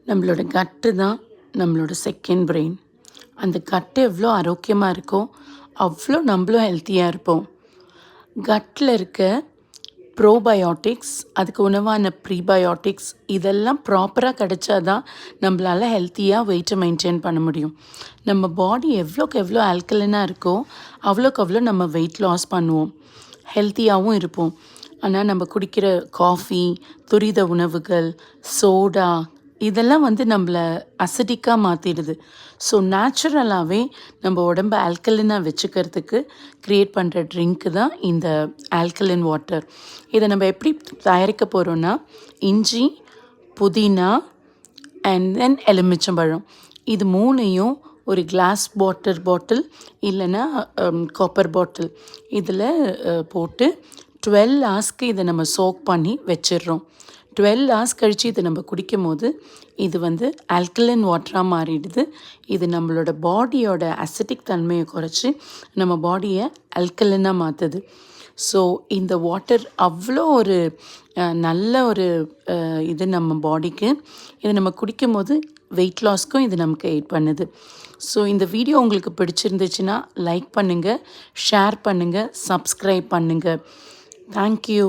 நம்மளோட கட்டு தான் நம்மளோட செகண்ட் பிரெயின். அந்த கட்டு எவ்வளோ ஆரோக்கியமாக இருக்கோ அவ்வளோ நம்மளும் ஹெல்த்தியாக இருப்போம். கட்டில் இருக்க ப்ரோபயோட்டிக்ஸ், அதுக்கு உணவான ப்ரீபயோட்டிக்ஸ் இதெல்லாம் ப்ராப்பராக கிடைச்சா தான் நம்மளால் ஹெல்த்தியாக வெயிட்டை மெயின்டைன் பண்ண முடியும். நம்ம பாடி எவ்வளோக்கு எவ்வளோ ஆல்கலைனாக இருக்கோ அவ்வளோக்கு அவ்வளோ நம்ம வெயிட் லாஸ் பண்ணுவோம், ஹெல்த்தியாகவும் இருப்போம். ஆனால் நம்ம குடிக்கிற காஃபி, துரித உணவுகள், சோடா இதெல்லாம் நம்மளை அசிடிக்காக மாற்றிடுது. ஸோ நேச்சுரலாகவே நம்ம உடம்ப ஆல்கலினாக வச்சுக்கிறதுக்கு க்ரியேட் பண்ணுற ட்ரிங்க்கு தான் இந்த ஆல்கலின் வாட்டர். இதை நம்ம எப்படி தயாரிக்க போகிறோன்னா, இஞ்சி, புதினா அண்ட் தென் எலுமிச்சம்பழம் இது மூணையும் ஒரு கிளாஸ் பாட்டில் இல்லைன்னா காப்பர் பாட்டில் இதில் போட்டு 12 ஹார்ஸ்க்கு இதை நம்ம சோக் பண்ணி வச்சிடுறோம். 12 ஹார்ஸ் கழித்து இதை நம்ம குடிக்கும் போது இது ஆல்கலைன் வாட்டராக மாறிடுது. இது நம்மளோட பாடியோட அசிட்டிக் தன்மையை குறைச்சி நம்ம பாடியை ஆல்கலைனாக மாற்றுது. ஸோ இந்த வாட்டர் அவ்வளோ ஒரு நல்ல ஒரு இது நம்ம பாடிக்கு. இதை நம்ம குடிக்கும் போது வெயிட் லாஸ்க்கும் இது நமக்கு எய்ட் பண்ணுது. ஸோ இந்த வீடியோ உங்களுக்கு பிடிச்சிருந்துச்சுன்னா லைக் பண்ணுங்கள், ஷேர் பண்ணுங்கள், சப்ஸ்கிரைப் பண்ணுங்கள். தேங்க்யூ.